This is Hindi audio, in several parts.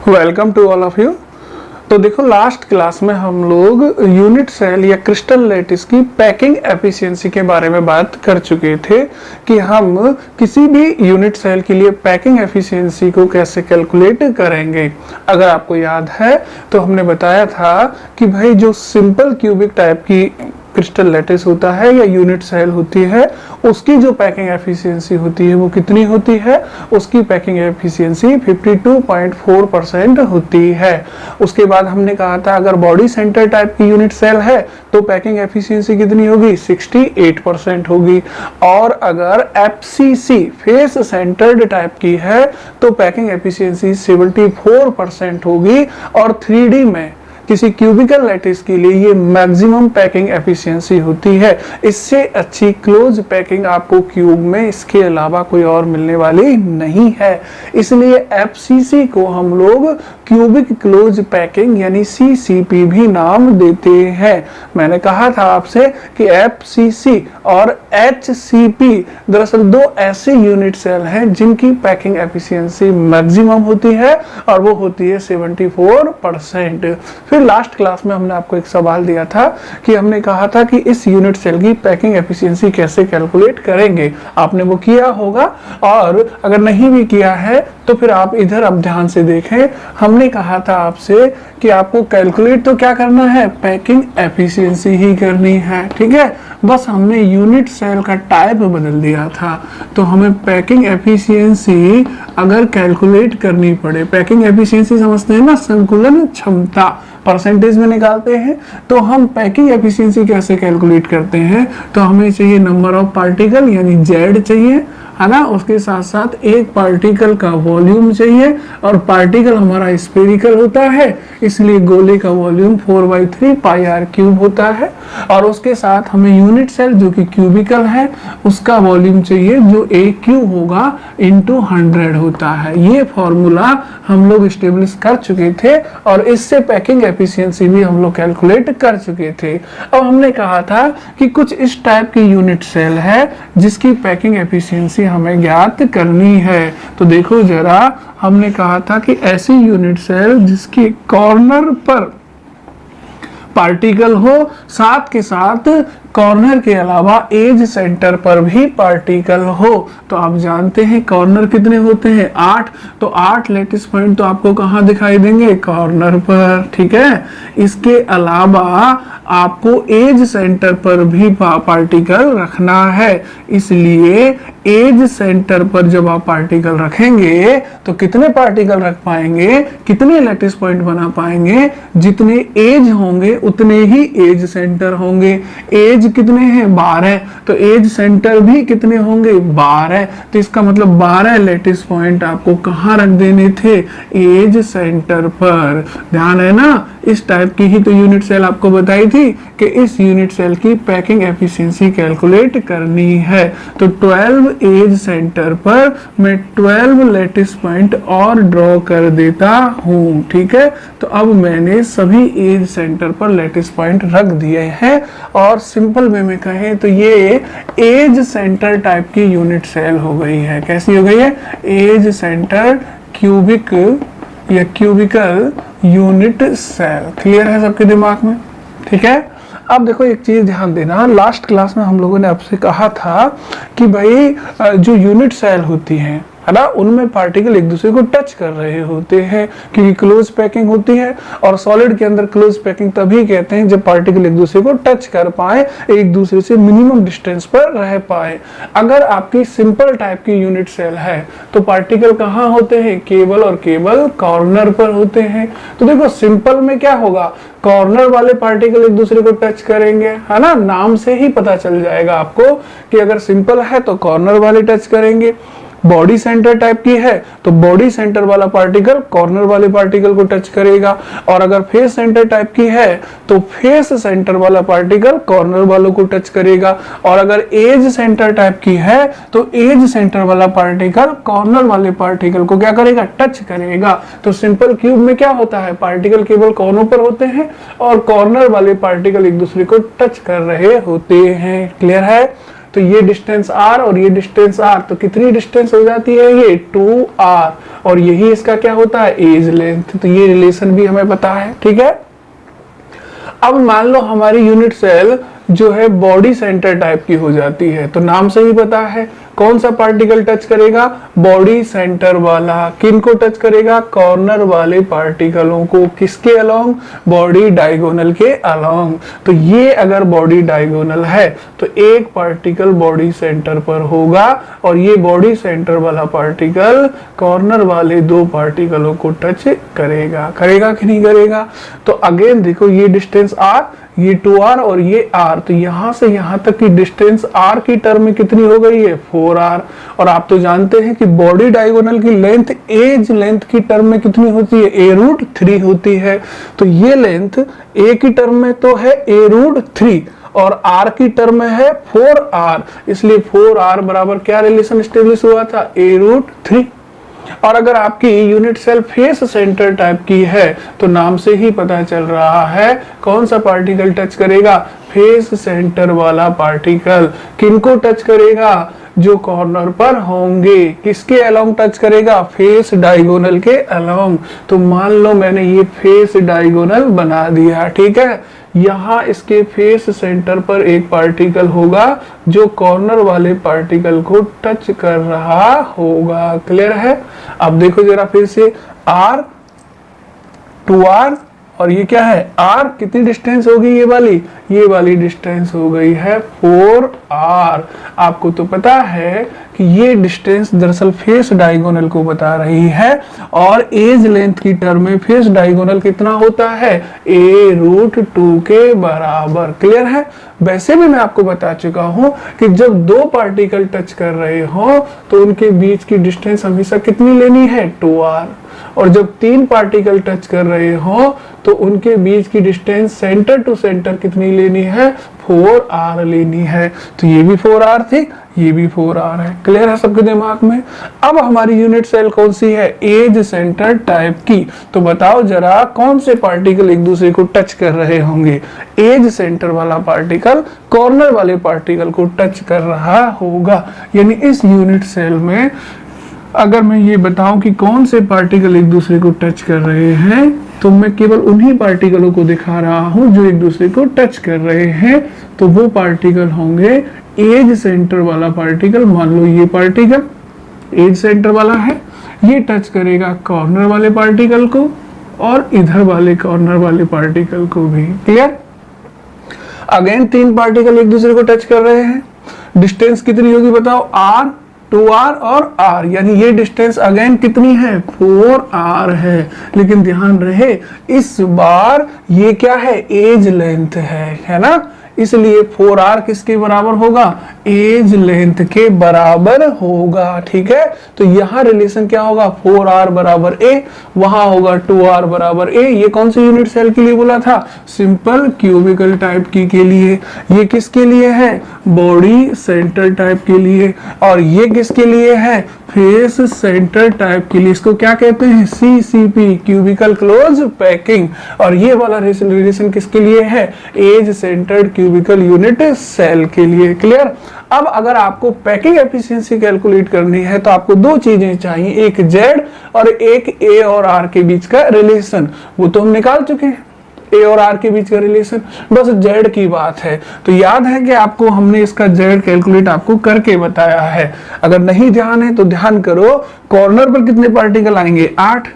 Welcome to all of you. तो देखो लास्ट क्लास में हम लोग यूनिट सेल या क्रिस्टल लैटिस की पैकिंग एफिशिएंसी के बारे में बात कर चुके थे कि हम किसी भी यूनिट सेल के लिए पैकिंग एफिशिएंसी को कैसे कैलकुलेट करेंगे। अगर आपको याद है तो हमने बताया था कि भाई जो सिंपल क्यूबिक टाइप की क्रिस्टल लैटिस होता है या यूनिट सेल होती है उसकी जो पैकिंग एफिशिएंसी होती है वो कितनी होती है, उसकी पैकिंग एफिशिएंसी 52.4% होती है। उसके बाद हमने कहा था अगर बॉडी सेंटर टाइप की यूनिट सेल है तो पैकिंग एफिशिएंसी कितनी होगी, 68% होगी। और अगर एफसीसी फेस सेंटर्ड टाइप की है तो पैकिंग एफिशिएंसी 74% होगी। और 3D में किसी क्यूबिकल लैटिस के लिए ये मैक्सिमम पैकिंग एफिशिएंसी होती है। इससे अच्छी क्लोज पैकिंग आपको क्यूब में इसके अलावा कोई और मिलने वाली नहीं है। इसलिए एफसीसी को हम लोग क्यूबिक क्लोज पैकिंग यानी सीसीपी भी नाम देते हैं। मैंने कहा था आपसे कि एफसीसी और एचसीपी दरअसल दो ऐसे यूनिट सेल हैं जिनकी पैकिंग एफिशिएंसी मैक्सिमम होती है और वो होती है 74%। फिर लास्ट क्लास में हमने आपको एक सवाल दिया था कि हमने कहा था कि इस यूनिट सेल की पैकिंग एफिशिएंसी कैसे कैलकुलेट करेंगे। आपने वो किया होगा और अगर नहीं भी किया है तो फिर आप इधर अब ध्यान से देखें। हमने कहा था आपसे कि आपको कैलकुलेट तो क्या करना है, पैकिंग एफिशिएंसी ही करनी है, ठीक है। बस हमने यूनिट सेल का टाइप बदल दिया था। तो हमें पैकिंग एफिशिएंसी अगर कैलकुलेट करनी पड़े, पैकिंग एफिशिएंसी समझते हैं ना, संकुलन क्षमता परसेंटेज में निकालते हैं। तो हम पैकिंग एफिशिएंसी कैसे कैलकुलेट करते हैं, तो हमें चाहिए नंबर ऑफ पार्टिकल यानी जेड चाहिए, है ना। उसके साथ साथ एक पार्टिकल का वॉल्यूम चाहिए और पार्टिकल हमारा स्फेरिकल होता है इसलिए गोले का वॉल्यूम 4/3 पाई आर क्यूब होता है। और उसके साथ हमें यूनिट सेल जो कि क्यूबिकल है उसका वॉल्यूम चाहिए जो ए क्यूब होगा इंटू 100 होता है। ये फॉर्मूला हम लोग स्टेब्लिश कर चुके थे और इससे पैकिंग एफिशिएंसी भी हम लोग कैलकुलेट कर चुके थे। अब हमने कहा था कि कुछ इस टाइप की यूनिट सेल है जिसकी पैकिंग एफिशिएंसी हमें ज्ञात करनी है। तो देखो जरा, हमने कहा था कि ऐसी यूनिट सेल जिसकी कॉर्नर पर पार्टिकल हो, साथ के साथ कॉर्नर के अलावा एज सेंटर पर भी पार्टिकल हो। तो आप जानते हैं कॉर्नर कितने होते हैं, 8। तो 8 लैटिस पॉइंट तो आपको कहाँ दिखाई देंगे, कॉर्नर पर, ठीक है। इसके अलावा आपको एज सेंटर पर भी पार्टिकल रखना है। इसलिए एज सेंटर पर जब आप पार्टिकल रखेंगे तो कितने पार्टिकल रख पाएंगे, कितने लैटिस पॉइंट बना पाएंगे, जितने एज होंगे उतने ही एज सेंटर होंगे। एज कितने हैं, 12। तो एज सेंटर भी कितने होंगे, 12। तो इसका मतलब 12 लैटिस पॉइंट आपको कहाँ रख देने थे, एज सेंटर पर। ध्यान है ना, इस टाइप की ही तो यूनिट सेल आपको बताई थी कि इस यूनिट सेल की पैकिंग एफिशिएंसी कैलकुलेट करनी है। तो 12 एज सेंटर पर मैं 12 लैटिस पॉइंट और ड्रॉ कर देता हूं, ठीक है। तो अब मैंने सभी एज सेंटर पर लैटिस पॉइंट रख दिए हैं और सिंपल वे में कहें तो ये एज सेंटर टाइप की यूनिट सेल हो गई है। कैसी हो गई है, एज सेंटर क्यूबिक या क्यूबिकल यूनिट सेल। क्लियर है सबके दिमाग में, ठीक है। अब देखो एक चीज ध्यान देना, लास्ट क्लास में हम लोगों ने आपसे कहा था कि भाई जो यूनिट सेल होती है ना, उनमें पार्टिकल एक दूसरे को टच कर रहे होते हैं क्योंकि क्लोज पैकिंग होती है। और सॉलिड के अंदर क्लोज पैकिंग तभी कहते हैं जब पार्टिकल एक दूसरे को टच कर पाए, एक दूसरे से मिनिमम डिस्टेंस पर रह पाए। अगर आपकी सिंपल टाइप की यूनिट सेल है तो पार्टिकल कहाँ होते हैं, केवल और केवल कॉर्नर पर होते हैं। तो देखो सिंपल में क्या होगा, कॉर्नर वाले पार्टिकल एक दूसरे को टच करेंगे, है ना। नाम से ही पता चल जाएगा आपको कि अगर सिंपल है तो कॉर्नर वाले टच करेंगे। बॉडी सेंटर टाइप की है तो बॉडी सेंटर वाला पार्टिकल कॉर्नर वाले पार्टिकल को टच करेगा। और अगर फेस सेंटर टाइप की है तो फेस सेंटर वाला पार्टिकल कॉर्नर वालों को टच करेगा। और अगर एज सेंटर टाइप की है तो एज सेंटर वाला पार्टिकल कॉर्नर वाले पार्टिकल को क्या करेगा, टच करेगा। तो सिंपल क्यूब में क्या होता है, पार्टिकल केवल कॉर्नर पर होते हैं और कॉर्नर वाले पार्टिकल एक दूसरे को टच कर रहे होते हैं। क्लियर है। तो ये डिस्टेंस r और ये डिस्टेंस r, तो कितनी डिस्टेंस हो जाती है ये 2r, और यही इसका क्या होता है एज लेंथ। तो ये रिलेशन भी हमें पता है, ठीक है। अब मान लो हमारी यूनिट सेल जो है बॉडी सेंटर टाइप की हो जाती है, तो नाम से ही पता है कौन सा पार्टिकल टच करेगा, बॉडी सेंटर वाला। किन को टच करेगा, कॉर्नर वाले पार्टिकलों को। किसके अलोंग, बॉडी डायगोनल के अलोंग। तो ये अगर बॉडी डायगोनल है तो एक पार्टिकल बॉडी सेंटर पर होगा, और ये बॉडी सेंटर वाला पार्टिकल कॉर्नर वाले दो पार्टिकलों को टच करेगा। करेगा कि नहीं करेगा। तो अगेन देखो ये डिस्टेंस r, ये 2r और ये r, तो यहां से यहां तक की डिस्टेंस r की टर्म में कितनी हो गई है 4r। और आप तो जानते हैं कि बॉडी डायगोनल की लेंथ एज लेंथ की टर्म में कितनी होती है a√3 होती है। तो ये लेंथ a की टर्म में तो है a√3 और r की टर्म में है 4r, इसलिए 4r बराबर क्या रिलेशन स्टेब्लिश हुआ था a√3। और अगर आपकी unit cell face centre type की है तो नाम से ही पता चल रहा है कौन सा पार्टिकल टच करेगा, फेस सेंटर वाला पार्टिकल। किनको टच करेगा, जो कॉर्नर पर होंगे। किसके अलोंग टच करेगा, फेस डायगोनल के अलोंग। तो मान लो मैंने ये फेस डायगोनल बना दिया, ठीक है। यहाँ इसके फेस सेंटर पर एक पार्टिकल होगा जो कॉर्नर वाले पार्टिकल को टच कर रहा होगा। क्लियर है। अब देखो जरा फिर से r 2r और ये क्या है r, कितनी डिस्टेंस होगी ये वाली डिस्टेंस हो गई है 4r। आपको तो पता है कि ये डिस्टेंस दरअसल फेस डायगोनल को बता रही है, और एज लेंथ की टर्म में फेस डायगोनल कितना होता है a√2 के बराबर। क्लियर है। वैसे भी मैं आपको बता चुका हूं कि जब दो पार्टिकल टच कर रहे हो तो उनके बीच की डिस्टेंस हमेशा कितनी लेनी है 2r, और जब तीन पार्टिकल टच कर रहे हो तो उनके बीच की डिस्टेंस सेंटर टू सेंटर कितनी लेनी है 4r लेनी है। तो ये भी 4r थी, ये भी 4r है। क्लियर है सबके दिमाग में। अब हमारी यूनिट सेल कौन सी है, एज सेंटर टाइप की। तो बताओ जरा कौन से पार्टिकल एक दूसरे को टच कर रहे होंगे, एज सेंटर वाला पार्टिकल कॉर्नर वाले पार्टिकल को टच कर रहा होगा। यानी इस यूनिट सेल में अगर मैं ये बताऊं कि कौन से पार्टिकल एक दूसरे को टच कर रहे हैं, तो मैं केवल उन्हीं पार्टिकलों को दिखा रहा हूं जो एक दूसरे को टच कर रहे हैं। तो वो पार्टिकल होंगे एज सेंटर वाला पार्टिकल। मान लो ये पार्टिकल एज सेंटर वाला है, ये टच करेगा कॉर्नर वाले पार्टिकल को और इधर वाले कॉर्नर वाले पार्टिकल को भी। क्लियर। अगेन तीन पार्टिकल एक दूसरे को टच कर रहे हैं, डिस्टेंस कितनी होगी बताओ r 2r और r, यानी ये डिस्टेंस अगेन कितनी है 4r है। लेकिन ध्यान रहे इस बार ये क्या है एज लेंथ है ना, इसलिए 4r किसके बराबर होगा, एज लेंथ के बराबर होगा। ठीक है। तो यहाँ रिलेशन क्या होगा 4r बराबर a, वहां होगा 2r बराबर a। ये कौन सी यूनिट सेल के लिए बोला था, सिंपल क्यूबिकल टाइप की के लिए। ये किसके लिए है, बॉडी सेंटर टाइप के लिए। और ये किसके लिए है, फेस सेंटर टाइप के लिए। इसको क्या कहते हैं, CCP, क्यूबिकल क्लोज पैकिंग। और ये वाला रिलेशन किसके लिए है, edge centred cubical unit cell के लिए। क्लियर। अब अगर आपको पैकिंग एफिशिएंसी कैलकुलेट करनी है तो आपको दो चीजें चाहिए, एक Z और एक A और R के बीच का रिलेशन। वो तो हम निकाल चुके हैं, A और R के बीच का रिलेशन, बस Z की बात है। तो याद है कि आपको हमने इसका Z कैलकुलेट आपको करके बताया है। अगर नहीं ध्यान है तो ध्यान करो, कॉर्नर पर कितने पार्टिकल आएंगे 8,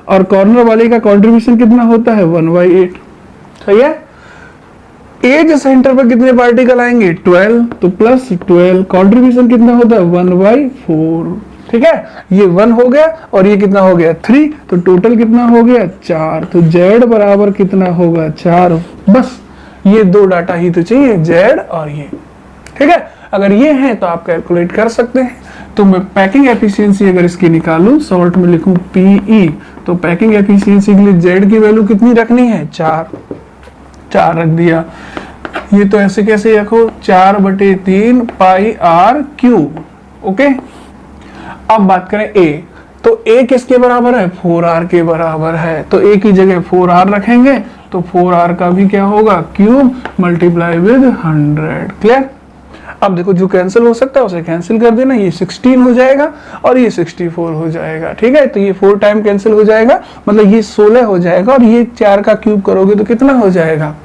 और कॉर्नर वाले का कंट्रीब्यूशन कितना होता है 1/8। सही है। एज सेंटर पर कितने पार्टिकल आएंगे 12, तो प्लस 12, कंट्रीब्यूशन कितना होता है 1/4। ठीक है। ये 1 हो गया और ये कितना हो गया 3, तो टोटल कितना हो गया 4। तो Z बराबर कितना होगा 4। बस ये दो डाटा ही तो चाहिए, Z और ये। ठीक है। अगर ये है तो आप कैलकुलेट कर सकते हैं। तो मैं पैकिंग एफिशिएंसी अगर इसकी निकालूं, शॉर्ट में लिखूं PE, तो पैकिंग एफिशिएंसी के लिए Z की वैल्यू कितनी रखनी है 4 रख दिया। ये तो ऐसे कैसे रखो 4/3 पाई r क्यूब। ओके। अब बात करें A, तो A किसके बराबर है 4r के बराबर है। तो A की जगह 4r रखेंगे तो 4r का भी क्या होगा क्यूब मल्टीप्लाई विद 100। क्लियर। अब देखो जो कैंसिल हो सकता है उसे कैंसिल कर देना, ये 16 हो जाएगा और ये 64 हो जाएगा, ठीक है। तो ये 4 टाइम कैंसिल हो जाएगा, मतलब ये 16 हो जाएगा, और ये 4 का क्यूब करोगे तो कितना हो जाएगा,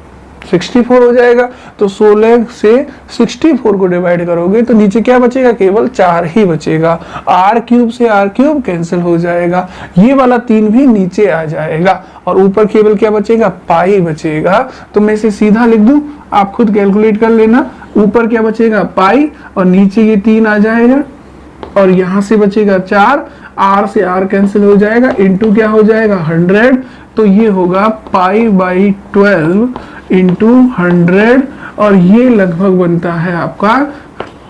64 हो जाएगा। तो 16 से 64 को डिवाइड करोगे तो नीचे क्या बचेगा, केवल 4 ही बचेगा। r क्यूब से r क्यूब कैंसिल हो जाएगा, ये वाला 3 भी नीचे आ जाएगा, और ऊपर केवल क्या बचेगा, पाई बचेगा। तो मैं इसे सीधा लिख दूं, आप खुद कैलकुलेट कर लेना। ऊपर क्या बचेगा, पाई, और नीचे ये 3 आ जाएगा, और यहां से बचेगा 4, r से r कैंसिल हो जाएगा, इंटू क्या हो जाएगा 100, तो ये होगा पाई बाई 12 इंटू 100, और ये लगभग बनता है आपका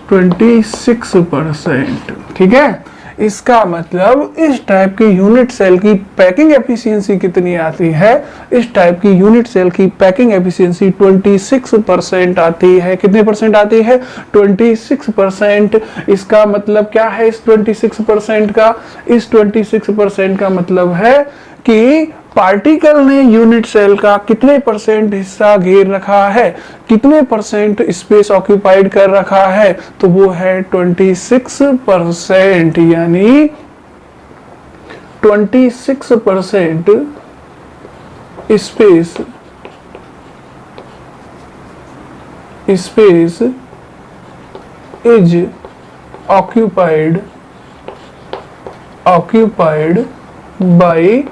26%, ठीक है। इसका मतलब इस टाइप के यूनिट सेल की पैकिंग एफिशिएंसी कितनी आती है, इस टाइप की यूनिट सेल की पैकिंग एफिशिएंसी 26% आती है। कितने परसेंट आती है, 26%। इसका मतलब क्या है इस 26% का, इस 26% का मतलब है कि पार्टिकल ने यूनिट सेल का कितने परसेंट हिस्सा घेर रखा है, कितने परसेंट स्पेस ऑक्यूपाइड कर रखा है, तो वो है 26%, यानी 26% space is occupied by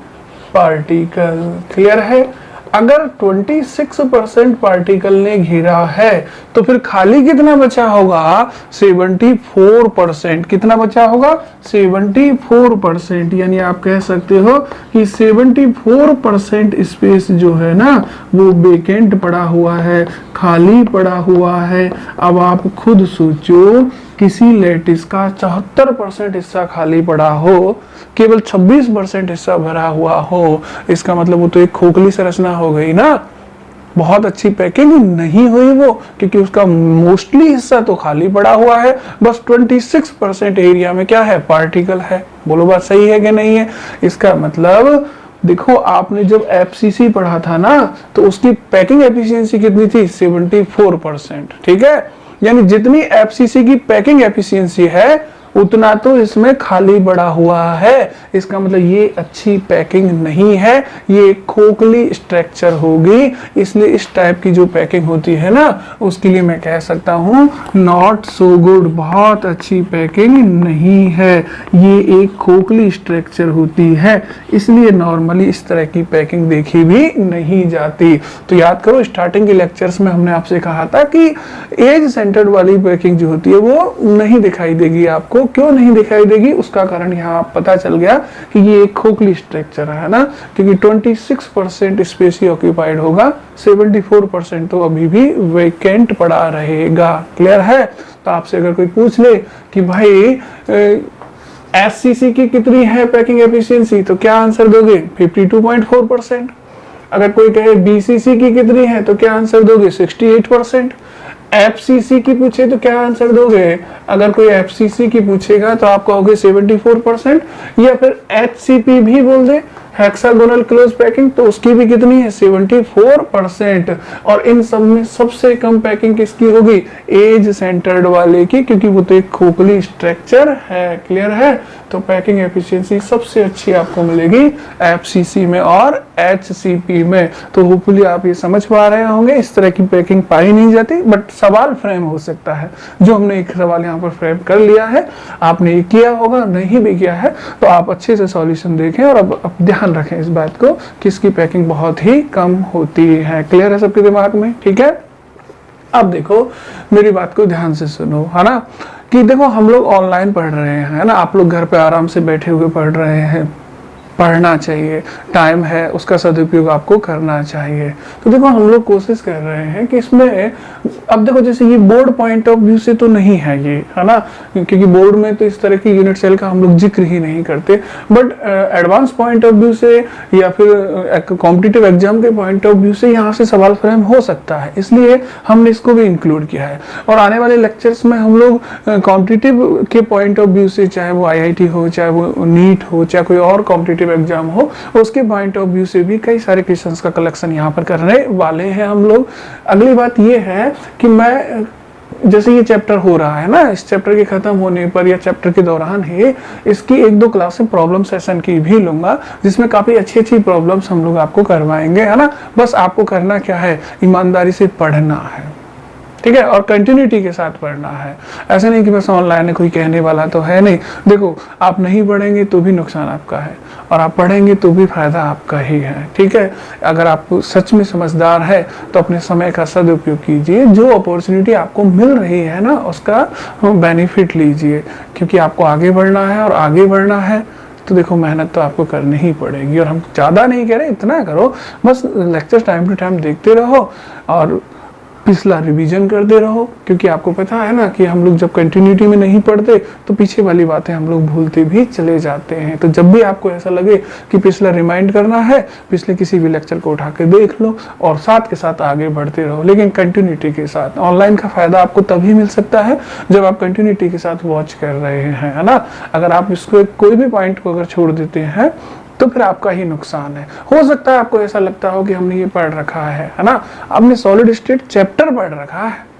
particle. Clear है। अगर 26% पार्टिकल ने घेरा है तो फिर खाली कितना बचा होगा, 74%। कितना बचा होगा, 74%। यानी आप कह सकते हो कि 74% स्पेस जो है ना वो वेकेंट पड़ा हुआ है, खाली पड़ा हुआ है। अब आप खुद सोचो, किसी लैटिस का 74% हिस्सा खाली पड़ा हो, केवल 26% हिस्सा भरा हुआ हो, इसका मतलब वो तो एक खोखली संरचना हो गई ना, बहुत अच्छी पैकिंग नहीं हुई वो, क्योंकि उसका मोस्टली हिस्सा तो खाली पड़ा हुआ है, बस 26% एरिया में क्या है, पार्टिकल है। बोलो बात सही है कि नहीं है। इसका मतलब देखो, आपने जब एफसीसी पढ़ा था ना तो उसकी पैकिंग एफिशिएंसी कितनी थी, 74%, ठीक है। यानी जितनी एफसीसी की पैकिंग एफिशिएंसी है उतना तो इसमें खाली पड़ा हुआ है। इसका मतलब ये अच्छी पैकिंग नहीं है, ये खोखली स्ट्रक्चर होगी। इसलिए इस टाइप की जो पैकिंग होती है ना उसके लिए मैं कह सकता हूँ नॉट सो गुड, बहुत अच्छी पैकिंग नहीं है, ये एक खोखली स्ट्रक्चर होती है। इसलिए नॉर्मली इस तरह की पैकिंग देखी भी नहीं जाती। तो याद करो, स्टार्टिंग के लेक्चर्स में हमने आपसे कहा था कि एज सेंटर्ड वाली पैकिंग जो होती है वो नहीं दिखाई देगी आपको। क्यों नहीं दिखाई देगी, उसका कारण यहाँ पता चल गया कि ये एक खोखली स्ट्रक्चर है ना, क्योंकि 26% स्पेस ही ऑक्यूपाइड होगा, 74% तो अभी भी वेकेंट पड़ा रहेगा। क्लियर है। तो आपसे अगर कोई पूछ ले कि भाई एससीसी की कितनी है पैकिंग एफिशिएंसी, तो क्या आंसर दोगे, 52.4%। अगर कोई कहे बीसीसी की कितनी है तो क्या आंसर दोगे, 68%। एफसीसी की पूछे तो क्या आंसर दोगे, अगर कोई एफसीसी की पूछेगा तो आप कहोगे 74%। या फिर एचसीपी भी बोल दे, हेक्सागोनल क्लोज पैकिंग, तो उसकी भी कितनी है, 74%। और इन सब में सबसे कम पैकिंग किसकी होगी, एज सेंटर्ड वाले की, क्योंकि वो तो एक खोखली स्ट्रक्चर है। क्लियर है। तो पैकिंग एफिशिएंसी सबसे अच्छी आपको मिलेगी एफसीसी में और एचसीपी में। तो होपफुली आप ये समझ पा रहे होंगे, इस तरह की पैकिंग पाई नहीं जाती, बट सवाल फ्रेम हो सकता है। जो हमने एक सवाल यहाँ पर फ्रेम कर लिया है, आपने ये किया होगा, नहीं भी किया है तो आप अच्छे से सॉल्यूशन देखें और अब ध्यान रखें इस बात को कि इसकी पैकिंग बहुत ही कम होती है। क्लियर है सबके दिमाग में, ठीक है। अब देखो, मेरी बात को ध्यान से सुनो, है ना, कि देखो हम लोग ऑनलाइन पढ़ रहे हैं, है ना, आप लोग घर पे आराम से बैठे हुए पढ़ रहे हैं, पढ़ना चाहिए, टाइम है उसका सदुपयोग आपको करना चाहिए। तो देखो हम लोग कोशिश कर रहे हैं कि इसमें, अब देखो जैसे ये बोर्ड पॉइंट ऑफ व्यू से तो नहीं है ये, है ना, क्योंकि बोर्ड में तो इस तरह की यूनिट सेल का हम लोग जिक्र ही नहीं करते, but advance point of view से या फिर कॉम्पिटिटिव एग्जाम के पॉइंट ऑफ व्यू से यहाँ से सवाल फ्रेम हो सकता है, इसलिए हमने इसको भी इंक्लूड किया है। और आने वाले लेक्चर्स में हम लोग कॉम्पिटिटिव के पॉइंट ऑफ व्यू से, चाहे वो IIT हो, चाहे वो नीट हो, चाहे कोई और कॉम्पिटिटिव एग्जाम हो, उसके पॉइंट ऑफ व्यू से भी कई सारे क्वेश्चंस का कलेक्शन यहाँ पर करने वाले हैं हम लोग। अगली बात ये है कि मैं जैसे ये चैप्टर हो रहा है ना, इस चैप्टर के खत्म होने पर या चैप्टर के दौरान ही इसकी 1-2 क्लास में प्रॉब्लम सेशन की भी लूंगा, जिसमें काफी अच्छी प्रॉब्लम्स हम लोग आपको करवाएंगे, है ना। बस आपको करना क्या है, ईमानदारी से पढ़ना है, ठीक है, और कंटिन्यूटी के साथ पढ़ना है। ऐसा नहीं कि बस ऑनलाइन है, कोई कहने वाला तो है नहीं। देखो, आप नहीं पढ़ेंगे तो भी नुकसान आपका है, और आप पढ़ेंगे तो भी फायदा आपका ही है, ठीक है। अगर आप सच में समझदार है तो अपने समय का सदुपयोग कीजिए, जो अपॉर्चुनिटी आपको मिल रही है ना उसका बेनिफिट लीजिए, क्योंकि आपको आगे बढ़ना है, और आगे बढ़ना है तो देखो मेहनत तो आपको करनी ही पड़ेगी। और हम ज़्यादा नहीं कह रहे, इतना करो, बस लेक्चर टाइम टू टाइम देखते रहो और पिछला रिवीजन करते रहो, क्योंकि आपको पता है ना कि हम लोग जब कंटिन्यूटी में नहीं पढ़ते तो पीछे वाली बातें हम लोग भूलते भी चले जाते हैं। तो जब भी आपको ऐसा लगे कि पिछला रिमाइंड करना है, पिछले किसी भी लेक्चर को उठा के देख लो और साथ के साथ आगे बढ़ते रहो, लेकिन कंटिन्यूटी के साथ। ऑनलाइन का फायदा आपको तभी मिल सकता है जब आप कंटिन्यूटी के साथ वॉच कर रहे हैं, है ना। अगर आप इसको कोई भी पॉइंट को अगर छोड़ देते हैं तो फिर आपका ही नुकसान है। हो सकता है आपको ऐसा लगता हो कि हमने ये पढ़ रखा है ना, आपने सॉलिड स्टेट चैप्टर पढ़ रखा है,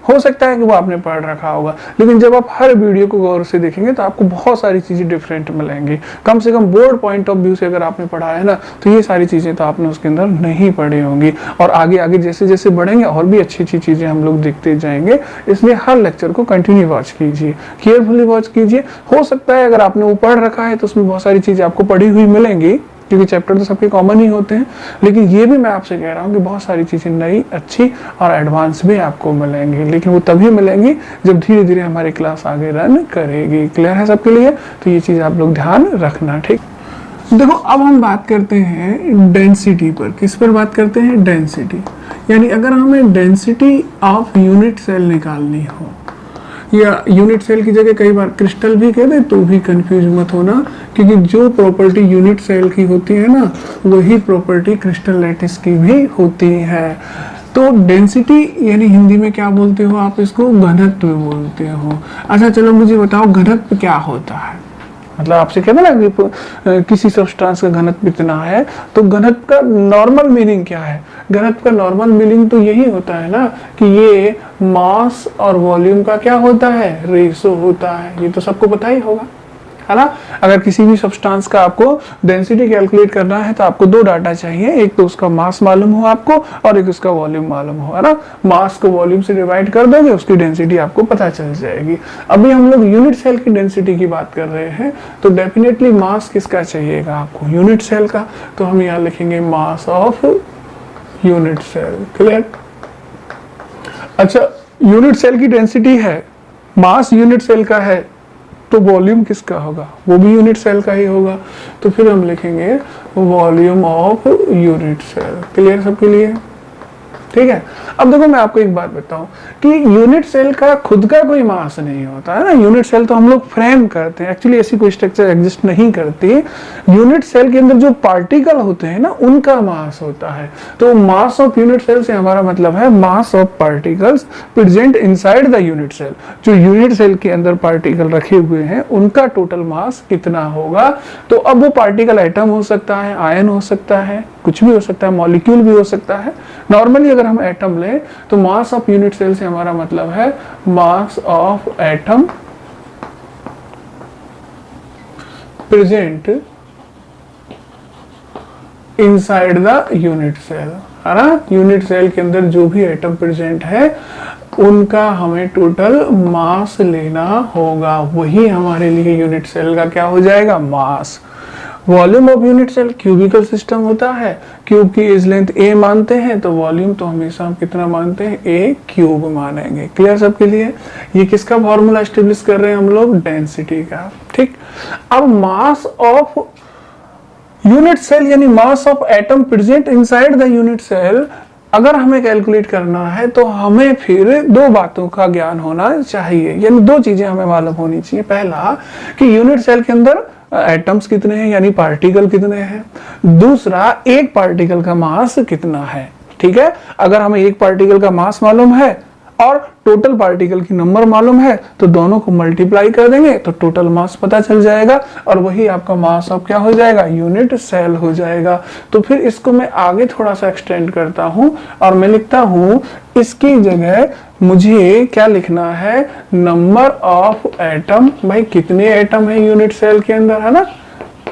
हो सकता है कि वो आपने पढ़ रखा होगा, लेकिन जब आप हर वीडियो को गौर से देखेंगे तो आपको बहुत सारी चीजें डिफरेंट मिलेंगी। कम से कम बोर्ड पॉइंट ऑफ व्यू से अगर आपने पढ़ा है ना, तो ये सारी चीजें तो आपने उसके अंदर नहीं पढ़ी होंगी, और आगे आगे जैसे जैसे बढ़ेंगे और भी अच्छी चीजें हम लोग देखते जाएंगे। इसलिए हर लेक्चर को कंटिन्यू वॉच कीजिए, केयरफुली वॉच कीजिए। हो सकता है अगर आपने वो पढ़ रखा है तो उसमें बहुत सारी चीजें आपको पढ़ी हुई मिलेंगी, क्योंकि चैप्टर तो सबके कॉमन ही होते हैं, लेकिन ये भी मैं आपसे कह रहा हूँ कि बहुत सारी चीजें नई, अच्छी और एडवांस भी आपको मिलेंगी, लेकिन वो तभी मिलेंगी जब धीरे धीरे हमारी क्लास आगे रन करेगी। क्लियर है सबके लिए? तो ये चीज आप लोग ध्यान रखना, ठीक। देखो, अब हम बात करते हैं डेंसिटी पर। किस पर बात करते हैं? डेंसिटी। यानी अगर हमें डेंसिटी ऑफ यूनिट सेल निकालनी हो, या यूनिट सेल की जगह कई बार क्रिस्टल भी कह दे तो भी कंफ्यूज मत होना, क्योंकि जो प्रॉपर्टी यूनिट सेल की होती है ना, वही प्रॉपर्टी क्रिस्टल लैटिस की भी होती है। तो डेंसिटी यानी हिंदी में क्या बोलते हो आप? इसको घनत्व बोलते हो। अच्छा चलो मुझे बताओ, घनत्व क्या होता है? मतलब आपसे कहते ना कि किसी सब्सटेंस का घनत्व इतना है, तो घनत्व का नॉर्मल मीनिंग क्या है? घनत्व का नॉर्मल मीनिंग तो यही होता है ना कि ये मास और वॉल्यूम का क्या होता है? रेशो होता है। ये तो सबको पता ही होगा, है ना। अगर किसी भी सब्सटेंस का आपको डेंसिटी कैलकुलेट करना है तो आपको 2 डाटा चाहिए, एक तो उसका मास मालूम हो आपको और एक उसका वॉल्यूम मालूम हो, है ना। मास को वॉल्यूम से डिवाइड कर दोगे, उसकी डेंसिटी आपको पता चल जाएगी। अभी हम लोग यूनिट सेल की डेंसिटी की बात कर रहे हैं, तो डेफिनेटली मास किसका चाहिएगा आपको? यूनिट सेल का। तो हम यहाँ लिखेंगे mass of unit cell. Clear? अच्छा, यूनिट सेल की डेंसिटी है, मास यूनिट सेल का है, तो वॉल्यूम किसका होगा? वो भी यूनिट सेल का ही होगा। तो फिर हम लिखेंगे volume of unit cell. Clear सबके लिए? ठीक है। अब देखो मैं आपको एक बात बताऊं कि यूनिट सेल का खुद का कोई मास नहीं होता है ना। यूनिट सेल तो हम लोग फ्रेम करते हैं, एक्चुअली ऐसी कोई स्ट्रक्चर एग्जिस्ट नहीं करती। यूनिट सेल के अंदर जो पार्टिकल होते हैं ना, उनका मास होता है। तो मास ऑफ यूनिट सेल से हमारा मतलब है mass of particles present inside the unit cell. जो यूनिट सेल के अंदर पार्टिकल रखे हुए हैं उनका टोटल मास कितना होगा। तो अब वो पार्टिकल एटम हो सकता है, आयन हो सकता है, कुछ भी हो सकता है, मॉलिक्यूल भी हो सकता है। नॉर्मली अगर हम एटम लें तो मास ऑफ यूनिट सेल से हमारा मतलब है mass of atom present inside the unit cell, है ना। यूनिट सेल के अंदर जो भी एटम प्रेजेंट है उनका हमें टोटल मास लेना होगा, वही हमारे लिए यूनिट सेल का क्या हो जाएगा? Mass. Volume of unit cell cubical system होता है, क्यूब की एज लेंथ a मानते हैं, तो वॉल्यूम तो हमेशा हम कितना मानते हैं? a क्यूब मानेंगे। क्लियर सबके लिए? ये किसका फॉर्मूला एस्टेब्लिश कर रहे हैं हम लोग? डेंसिटी का। ठीक। अब मास ऑफ यूनिट सेल यानी mass of atom present inside the unit cell अगर हमें कैलकुलेट करना है तो हमें फिर 2 बातों का ज्ञान होना चाहिए, यानी 2 चीजें हमें मालूम होनी चाहिए। पहला कि यूनिट सेल के अंदर एटम्स कितने हैं, यानी पार्टिकल कितने हैं। दूसरा, एक पार्टिकल का मास कितना है। ठीक है। अगर हमें एक पार्टिकल का मास मालूम है और टोटल पार्टिकल की नंबर मालूम है तो दोनों को मल्टीप्लाई कर देंगे तो टोटल मास पता चल जाएगा, और वही आपका मास ऑफ क्या हो जाएगा? यूनिट सेल हो जाएगा। तो फिर इसको मैं आगे थोड़ा सा एक्सटेंड करता हूं और मैं लिखता हूं इसकी जगह मुझे क्या लिखना है, नंबर ऑफ एटम, भाई कितने एटम है यूनिट सेल के अंदर, है ना,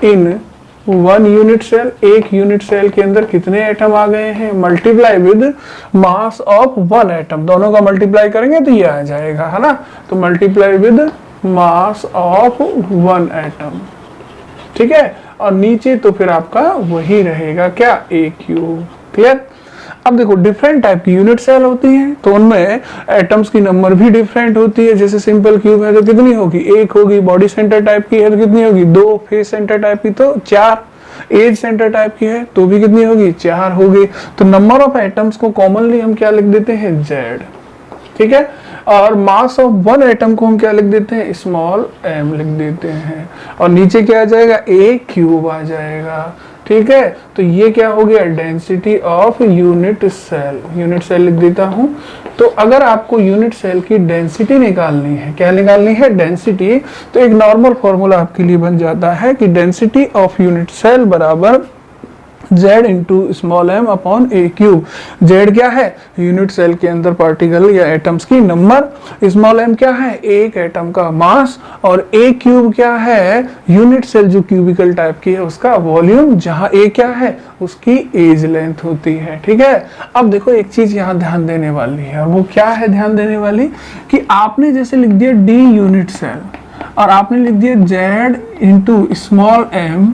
इन वन यूनिट सेल, एक यूनिट सेल के अंदर कितने एटम आ गए हैं, multiply with mass of one atom, दोनों का मल्टीप्लाई करेंगे तो ये आ जाएगा, है ना, तो multiply with mass of one atom, ठीक है, और नीचे तो फिर आपका वही रहेगा क्या, ए क्यूब। क्लियर। अब देखो डिफरेंट टाइप की यूनिट सेल होती हैं, तो उनमें एटम्स की नंबर भी डिफरेंट होती है। जैसे सिंपल क्यूब है तो कितनी होगी, एक होगी। बॉडी सेंटर टाइप की है तो कितनी होगी, दो। फेस सेंटर टाइप की तो चार। एज सेंटर टाइप की है तो भी कितनी होगी, चार होगी। तो नंबर ऑफ एटम्स को कॉमनली हम क्या लिख देते हैं, जेड, ठीक है। और मास ऑफ वन एटम को हम क्या लिख देते हैं, स्मॉल एम लिख देते हैं। और नीचे क्या आ जाएगा, ए क्यूब आ जाएगा, ठीक है। तो ये क्या हो गया, density of unit cell. Unit cell लिख देता हूं। तो अगर आपको यूनिट सेल की डेंसिटी निकालनी है, क्या निकालनी है, डेंसिटी, तो एक नॉर्मल फॉर्मूला आपके लिए बन जाता है कि डेंसिटी ऑफ यूनिट सेल बराबर Z into small M upon A cube. Z क्या है, यूनिट सेल के अंदर पार्टिकल या एटम्स की नंबर, स्मॉल एम क्या है, एक एटम का मास, और ए क्यूब क्या है, यूनिट सेल जो क्यूबिकल टाइप की है उसका वॉल्यूम, जहां ए क्या है, उसकी एज लेंथ होती है, ठीक है। अब देखो एक चीज यहाँ ध्यान देने वाली है, और वो क्या है ध्यान देने वाली, कि आपने जैसे लिख दिया डी यूनिट सेल और आपने लिख दिया Z into small M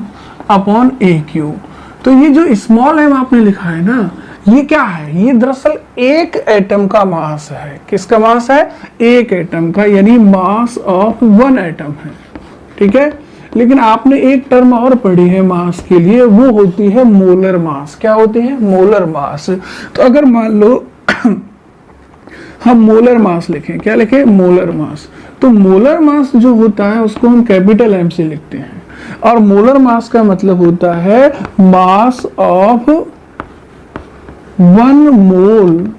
upon A cube. तो ये जो स्मॉल एम आपने लिखा है ना, ये क्या है, ये दरअसल एक एटम का मास है। किसका मास है, एक एटम का, यानी मास ऑफ वन एटम है, ठीक है। लेकिन आपने एक टर्म और पढ़ी है मास के लिए, वो होती है मोलर मास। क्या होती है, मोलर मास। तो अगर मान लो हम मोलर मास लिखें, क्या लिखें, मोलर मास, तो मोलर मास जो होता है उसको हम कैपिटल एम से लिखते हैं। और मोलर मास का मतलब होता है mass of one mole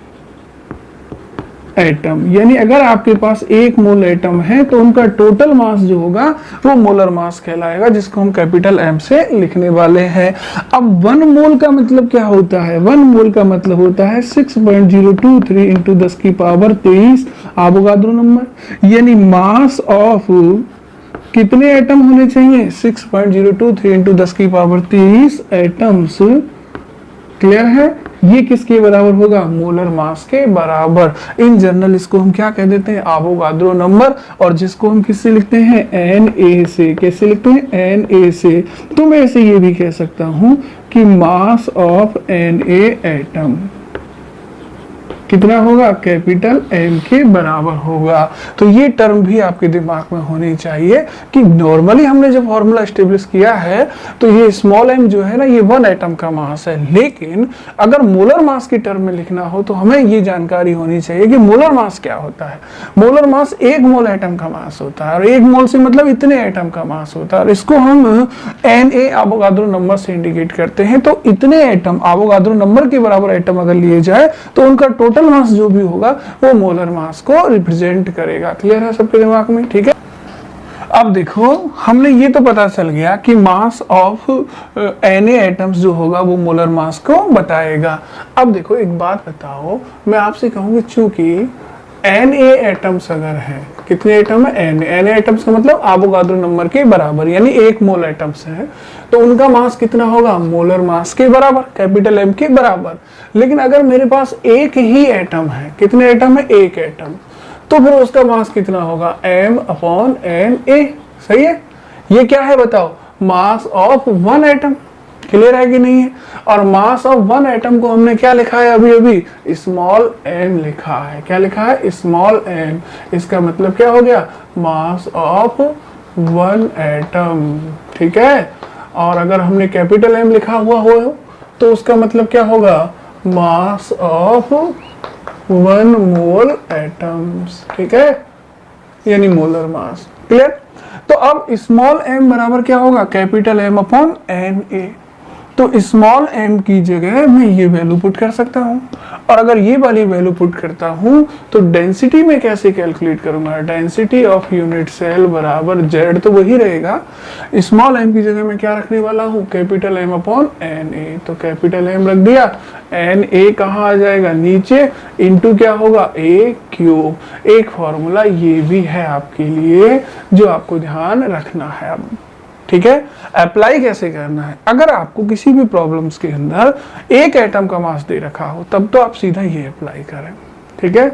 atom. यानी अगर आपके पास एक मोल एटम है तो उनका टोटल मास जो होगा वो मोलर मास कहलाएगा, जिसको हम कैपिटल एम से लिखने वाले हैं। अब वन मोल का मतलब क्या होता है, वन मोल का मतलब होता है 6.023 इंटू 10 की पावर 23 एवोगाड्रो नंबर। यानी मास ऑफ कितने एटम होने चाहिए, 6.023 इंटू 10 की पावर 23 एटम्स। क्लियर है, ये किसके बराबर होगा, मोलर मास के बराबर। इन जनरल इसको हम क्या कह देते हैं, एवोगाड्रो नंबर, और जिसको हम किससे लिखते हैं, Na से। कैसे लिखते हैं, Na से। तो मैं ऐसे ये भी कह सकता हूं कि मास ऑफ Na एटम कितना होगा, कैपिटल एम के बराबर होगा। तो ये टर्म भी आपके दिमाग में होनी चाहिए कि नॉर्मली हमने जब फॉर्मूला एस्टेब्लिश किया है तो ये स्मॉल एम जो है ना, ये वन एटम का मास है। लेकिन अगर मोलर मास की टर्म में लिखना हो तो हमें ये जानकारी होनी चाहिए कि मोलर मास क्या होता है। मोलर मास एक मोल एटम का मास होता है, और एक मोल से मतलब इतने एटम का मास होता है, और इसको हम Na एवोगाड्रो नंबर से इंडिकेट करते हैं। तो इतने एटम एवोगाड्रो नंबर के बराबर एटम अगर लिए जाए तो उनका टोटल मास जो भी होगा वो मोलर मास को रिप्रेजेंट करेगा। क्लियर है सबके दिमाग में, ठीक है। अब देखो हमने ये तो पता चल गया कि मास ऑफ Na एटम्स जो होगा वो मोलर मास को बताएगा। अब देखो एक बात बताओ, मैं आपसे कहूंगी चूंकि Na एटम्स अगर है, कितने एटम है, Na एटम्स का मतलब एवोगाड्रो नंबर के बराबर, यानी एक मोल एटम्स है, तो उनका मास कितना होगा, मोलर मास के बराबर, कैपिटल एम के बराबर। लेकिन अगर मेरे पास एक ही एटम है, कितने एटम है, एक एटम, तो फिर उसका मास कितना होगा, m अपॉन Na। सही है, ये क्या है बताओ, mass of one atom. Clear है कि नहीं है। और मास ऑफ वन एटम को हमने क्या लिखा है, अभी अभी स्मॉल एम लिखा है। क्या लिखा है, स्मॉल एम। इसका मतलब क्या हो गया, मास ऑफ वन एटम, ठीक है। और अगर हमने कैपिटल एम लिखा हुआ हो तो उसका मतलब क्या होगा, mass of one mole atoms, ठीक है, यानी मोलर मास। क्लियर। तो अब स्मॉल एम बराबर क्या होगा, कैपिटल एम अपॉन Na। तो स्मॉल m की जगह मैं ये वैल्यू पुट कर सकता हूँ, और अगर ये वाली वैल्यू पुट करता हूँ तो डेंसिटी में कैसे कैलकुलेट करूंगा, डेंसिटी ऑफ यूनिट सेल बराबर z, तो वही रहेगा। स्मॉल m की जगह मैं क्या रखने वाला हूँ, कैपिटल M अपॉन Na, तो कैपिटल M रख दिया, Na कहाँ आ जाएगा, नीचे, इंटू क्या होगा, a क्यूब। एक फॉर्मूला ये भी है आपके लिए जो आपको ध्यान रखना है। अब ठीक है, अप्लाई कैसे करना है, अगर आपको किसी भी प्रॉब्लम्स के अंदर एक एटम का मास दे रखा हो तब तो आप सीधा ये अप्लाई करें, ठीक है,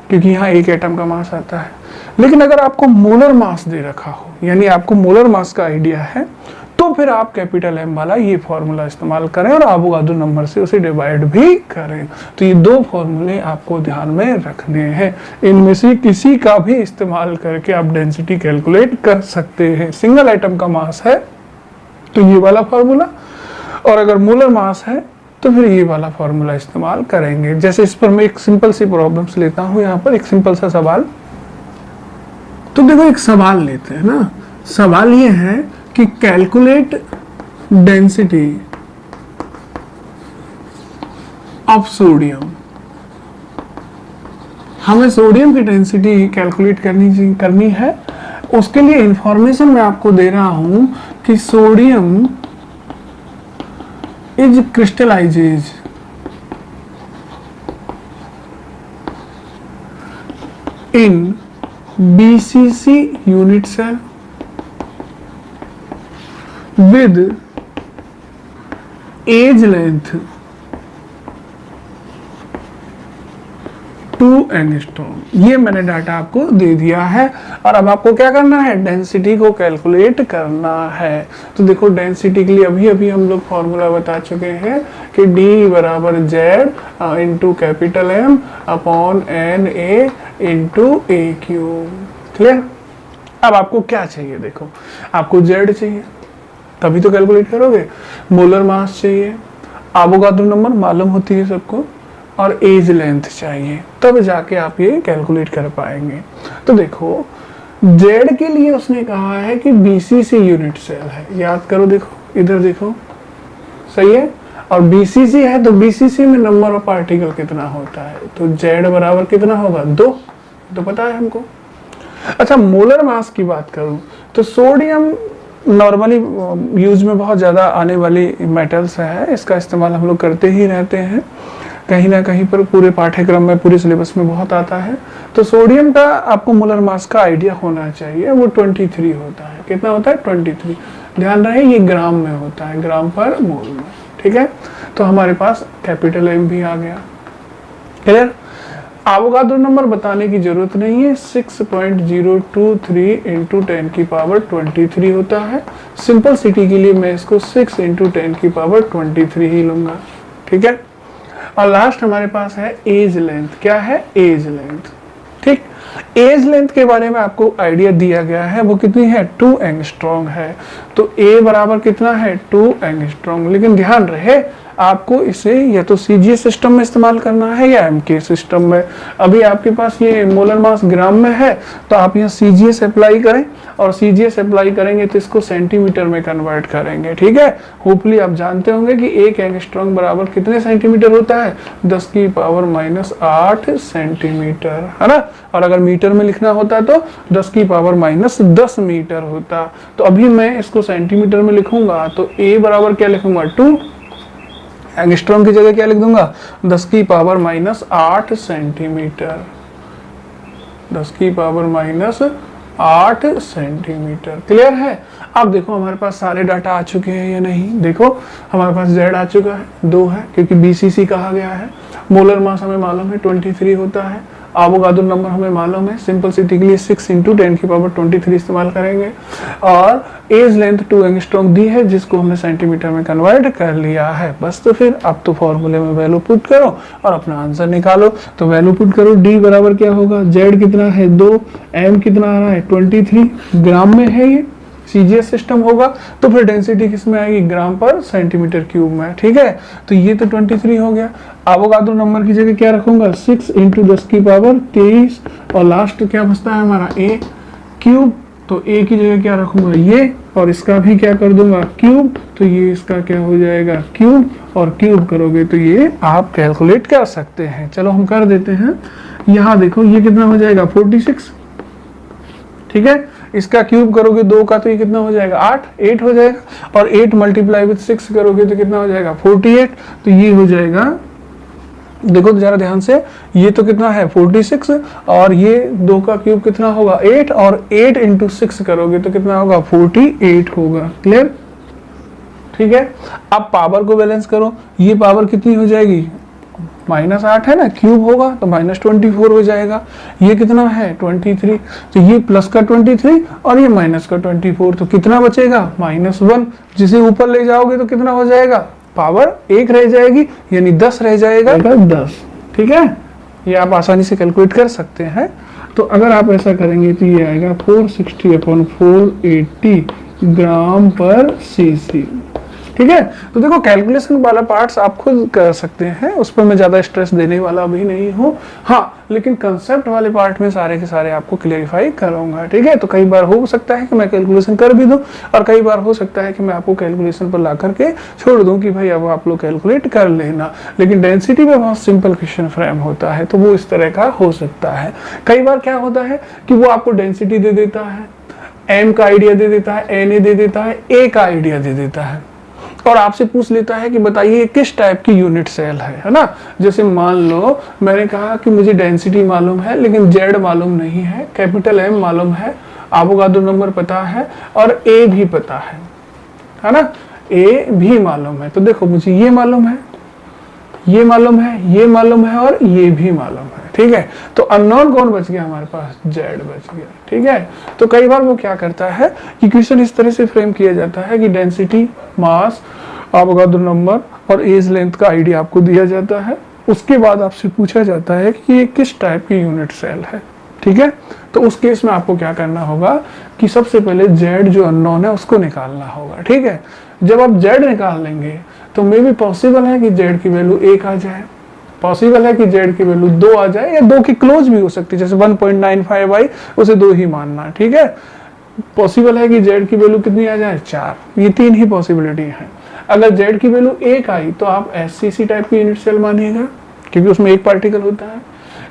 क्योंकि यहाँ एक एटम का मास आता है। लेकिन अगर आपको मोलर मास दे रखा हो, यानी आपको मोलर मास का आइडिया है, तो फिर आप कैपिटल M वाला ये फॉर्मूला इस्तेमाल करें और एवोगाड्रो नंबर से उसे डिवाइड भी करें। तो ये दो फॉर्मूले आपको ध्यान में रखने हैं, इनमें से किसी का भी इस्तेमाल करके आप डेंसिटी कैलकुलेट कर सकते हैं। सिंगल एटम का मास है तो ये वाला फॉर्मूला, और अगर मोलर मास है तो फिर ये वाला फॉर्मूला इस्तेमाल करेंगे। जैसे इस पर मैं एक सिंपल सी प्रॉब्लम्स लेता हूँ, यहाँ पर एक सिंपल सा सवाल। तो देखो एक सवाल लेते हैं ना, सवाल ये है कि कैलकुलेट डेंसिटी ऑफ सोडियम। हमें सोडियम की डेंसिटी कैलकुलेट करनी है। उसके लिए इंफॉर्मेशन मैं आपको दे रहा हूं कि sodium is crystallises in BCC unit cell with age length 2 angstrom. ये मैंने डाटा आपको दे दिया है, और अब आपको क्या करना है, डेंसिटी को कैलकुलेट करना है। तो देखो डेंसिटी के लिए अभी अभी हम लोग फॉर्मूला बता चुके हैं कि D बराबर Z into capital M upon Na into A cube. Clear. अब आपको क्या चाहिए, देखो आपको Z चाहिए तभी तो कैलकुलेट करोगे, मोलर मास चाहिए, एवोगाड्रो नंबर मालूम होती है सबको, और एज लेंथ चाहिए, तब जाके आप ये कैलकुलेट कर पाएंगे। तो देखो Z के लिए उसने कहा है कि BCC यूनिट सेल है, याद करो, देखो इधर देखो, सही है, और BCC है तो BCC में नंबर ऑफ पार्टिकल कितना होता है, तो Z बराबर कितना होगा, 2, तो पता है हमको। अच्छा मोलर मास की बात करूं तो सोडियम नॉर्मली यूज में बहुत ज़्यादा आने वाली मेटल्स है, इसका इस्तेमाल हम लोग करते ही रहते हैं, कहीं ना कहीं पर पूरे पाठ्यक्रम में, पूरे सिलेबस में बहुत आता है। तो सोडियम का आपको मोलर मास का आइडिया होना चाहिए, वो 23 होता है। कितना होता है, 23। ध्यान रहे ये ग्राम में होता है, ग्राम पर मोल में, ठीक है। तो हमारे पास कैपिटल M भी आ गया। क्लियर। एवोगाड्रो नंबर बताने की जरूरत नहीं है, 6.023 इंटू 10 की पावर 23 होता है। सिंपल सिटी के लिए मैं इसको 6 इंटू 10 की पावर 23 ही लूंगा, ठीक है। और लास्ट हमारे पास है एज लेंथ। क्या है, एज लेंथ, ठीक। एज लेंथ के बारे में आपको आइडिया दिया गया है, वो कितनी है, 2 एंगस्ट्रॉम है। तो ए बराबर कितना है, 2 एंगस्ट्रॉम। लेकिन ध्यान रहे आपको इसे या तो CGS सिस्टम में इस्तेमाल करना है या MK सिस्टम में। अभी आपके पास ये मोलर मास ग्राम में है तो आप यहाँ CGS अप्लाई करें, और CGS अप्लाई करेंगे तो इसको सेंटीमीटर में कन्वर्ट करेंगे, ठीक है। होपफुली आप जानते होंगे कि 1 एंगस्ट्रॉम बराबर कितने सेंटीमीटर होता है, 10 की पावर -8 सेंटीमीटर, है ना। और अगर मीटर में लिखना होता तो 10 की पावर -10 मीटर होता। तो अभी मैं इसको सेंटीमीटर में लिखूंगा तो A बराबर क्या लिखूंगा, 2 एंगस्ट्रॉम की जगह क्या लिख दूंगा, 10 की पावर -8 सेंटीमीटर, 10 की पावर -8 सेंटीमीटर। क्लियर है। अब देखो हमारे पास सारे डाटा आ चुके हैं या नहीं। देखो हमारे पास Z आ चुका है, 2 है क्योंकि BCC कहा गया है। मोलर मास हमें मालूम है 23 होता है। एवोगाड्रो नंबर हमें मालूम है, सिंपल सिटी के लिए 6 इंटू 10 की पावर 23 इस्तेमाल करेंगे। और एज लेंथ 2 एंगस्ट्रॉम दी है जिसको हमने सेंटीमीटर में कन्वर्ट कर लिया है। बस तो फिर अब तो फॉर्मूले में वैल्यू पुट करो और अपना आंसर निकालो। तो वैल्यू पुट करो, D बराबर क्या होगा, Z कितना है 2, M कितना आ रहा है 23, ग्राम में है, ये CGS सिस्टम होगा तो फिर डेंसिटी किस में आएगी, ग्राम पर सेंटीमीटर क्यूब में, ठीक है। तो ये तो 23 हो गया। एवोगाड्रो नंबर की जगह क्या रखूंगा, 6 इंटू 10 की पावर 23, और लास्ट क्या बचता है हमारा A क्यूब, तो a की जगह क्या रखूंगा ये, और इसका भी क्या कर दूंगा क्यूब, तो ये इसका क्या हो जाएगा क्यूब, और क्यूब करोगे तो ये आप कैलकुलेट कर सकते हैं। चलो हम कर देते हैं। यहाँ देखो ये कितना हो जाएगा 46, ठीक है। इसका क्यूब करोगे 2 का तो ये कितना हो जाएगा 8 हो जाएगा, और 8 मल्टीप्लाई विद 6 करोगे तो कितना हो जाएगा 48, तो ये हो जाएगा, देखो तो जरा ध्यान से, ये तो कितना है 46, और ये 2 का क्यूब कितना होगा 8, और 8 इंटू 6 करोगे तो कितना होगा 48 होगा। क्लियर, ठीक है। अब पावर को बैलेंस करो, ये पावर कितनी हो जाएगी -8 है ना, क्यूब होगा तो -24 हो जाएगा। ये कितना है 23, तो ये प्लस का 23 और ये माइनस का 24, तो कितना बचेगा -1। जिसे ऊपर ले जाओगे तो कितना हो जाएगा, पावर 1 रह जाएगी, यानी 10 रह जाएगा 10, ठीक है। ये आप आसानी से कैलकुलेट कर सकते हैं। तो अगर आप ऐसा करेंगे तो ये आएगा 460/480 ग्राम पर cc, ठीक है। तो देखो कैलकुलेशन वाला पार्ट्स आप खुद कर सकते हैं, उस पर मैं ज्यादा स्ट्रेस देने वाला भी नहीं हूँ। हाँ, लेकिन कंसेप्ट वाले पार्ट में सारे के सारे आपको क्लियरिफाई करूंगा, ठीक है। तो कई बार हो सकता है कि मैं कैलकुलेशन कर भी दूं, और कई बार हो सकता है कि मैं आपको कैलकुलेशन पर ला करके छोड़ दूं कि भाई अब आप लोग कैलकुलेट कर लेना। लेकिन डेंसिटी में बहुत सिंपल क्वेश्चन फ्रेम होता है, तो वो इस तरह का हो सकता है। कई बार क्या होता है कि वो आपको डेंसिटी दे देता है, एम का आइडिया दे देता है, एन ए दे देता है, ए का आइडिया दे देता है, और आपसे पूछ लेता है कि बताइए किस टाइप की यूनिट सेल है ना। जैसे मान लो मैंने कहा कि मुझे डेंसिटी मालूम है लेकिन जेड मालूम नहीं है, कैपिटल एम मालूम है, एवोगाड्रो नंबर पता है, और ए भी पता है ना, ए भी मालूम है। तो देखो मुझे ये मालूम है, ये मालूम है, ये मालूम है, और ये भी मालूम है, ठीक है। तो अननोन कौन बच गया हमारे पास, जेड बच गया, ठीक है। तो कई बार वो क्या करता है कि क्वेश्चन इस तरह से फ्रेम किया जाता है कि डेंसिटी, मास, एवोगाड्रो नंबर और एज लेंथ का आइडिया आपको दिया जाता है। उसके बाद आपसे पूछा जाता है कि ये किस टाइप की यूनिट सेल है, ठीक है। तो उस केस में आपको क्या करना होगा कि सबसे पहले जेड जो अननोन है उसको निकालना होगा, ठीक है। जब आप जेड निकाल लेंगे तो मे भी पॉसिबल है कि जेड की वैल्यू 1 आ जाए, पॉसिबल है कि जेड की वैल्यू 2 आ जाए, या 2 की क्लोज भी हो सकती है, जैसे 1.95 आई उसे 2 ही मानना, ठीक है। पॉसिबल है कि जेड की वैल्यू कितनी आ जाए 4, ये 3 ही पॉसिबिलिटी है। अगर जेड की वैल्यू 1 आई तो आप एससीसी टाइप की यूनिट सेल मानिएगा, क्योंकि उसमें एक पार्टिकल होता है।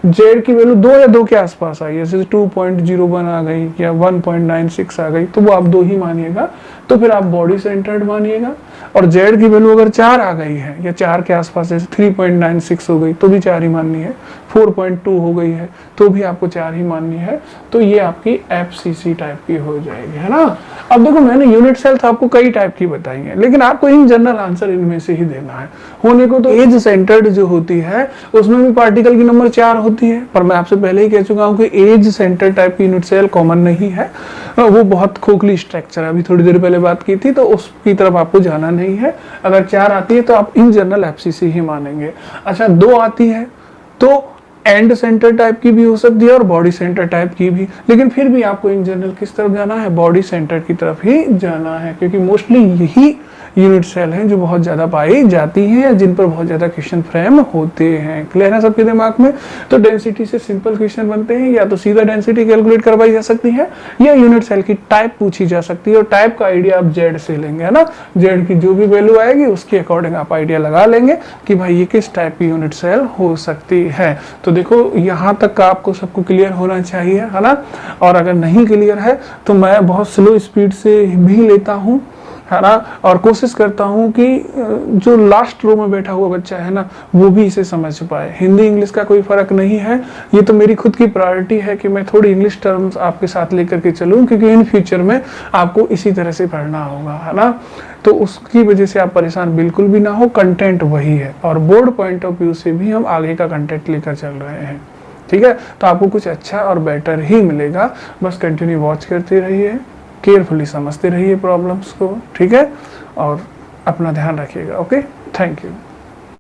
जेड की वैल्यू 2 या 2 के आसपास आई, जैसे 2.01 आ गई या 1.96 आ गई, तो वो आप 2 ही मानिएगा, तो फिर आप बॉडी सेंटर्ड मानिएगा। और जेड की वैल्यू अगर 4 आ गई है या 4 के आसपास, जैसे 3.96 हो गई तो भी 4 ही माननी है, 4.2 हो गई है तो भी आपको 4 ही माननी है, तो ये आपकी एफसीसी टाइप की हो जाएगी, है ना। अब देखो मैंने यूनिट सेल तो आपको कई टाइप की बताई है, लेकिन आपको इन जनरल आंसर इनमें से ही देना है। होने को तो एज सेंटर्ड जो होती है उसमें भी पार्टिकल की नंबर 4 होती है, पर मैं आपसे पहले ही कह चुका हूँ कि एज सेंटर टाइप की यूनिट सेल कॉमन नहीं है, वो बहुत खोखली स्ट्रक्चर है, अभी थोड़ी देर पहले बात की थी, तो उसकी तरफ आपको जाना नहीं है। अगर 4 आती है तो आप इन जनरल एफसीसी ही मानेंगे। अच्छा 2 आती है तो एंड सेंटर टाइप की भी हो सकती है और बॉडी सेंटर टाइप की भी, लेकिन फिर भी आपको इन जनरल किस तरफ जाना है, बॉडी सेंटर की तरफ ही जाना है, क्योंकि मोस्टली यही यूनिट सेल हैं जो बहुत ज्यादा पाई जाती हैं या जिन पर बहुत ज्यादा क्वेश्चन फ्रेम होते हैं। क्लियर है सबके दिमाग में। तो डेंसिटी से सिंपल क्वेश्चन बनते हैं, या तो सीधा डेंसिटी कैलकुलेट करवाई जा सकती है या यूनिट सेल की टाइप पूछी जा सकती है, और टाइप का आइडिया आप जेड से लेंगे, है ना। जेड की जो भी वैल्यू आएगी उसके अकॉर्डिंग आप आइडिया लगा लेंगे कि भाई ये किस टाइप की यूनिट सेल हो सकती है। तो देखो यहाँ तक का आपको सबको क्लियर होना चाहिए, है ना। और अगर नहीं क्लियर है तो मैं बहुत स्लो स्पीड से भी लेता हूँ, है ना, और कोशिश करता हूँ कि जो लास्ट रो में बैठा हुआ बच्चा है ना वो भी इसे समझ पाए। हिंदी इंग्लिश का कोई फर्क नहीं है, ये तो मेरी खुद की प्रायोरिटी है कि मैं थोड़ी इंग्लिश टर्म्स आपके साथ लेकर के चलूँ, क्योंकि इन फ्यूचर में आपको इसी तरह से पढ़ना होगा, है ना। तो उसकी वजह से आप परेशान बिल्कुल भी ना हो, कंटेंट वही है, और बोर्ड पॉइंट ऑफ व्यू से भी हम आगे का कंटेंट लेकर चल रहे हैं, ठीक है। तो आपको कुछ अच्छा और बेटर ही मिलेगा, बस कंटिन्यू वॉच करते रहिए, केयरफुली समझते रहिए प्रॉब्लम्स को, ठीक है, और अपना ध्यान रखिएगा। Okay, thank you.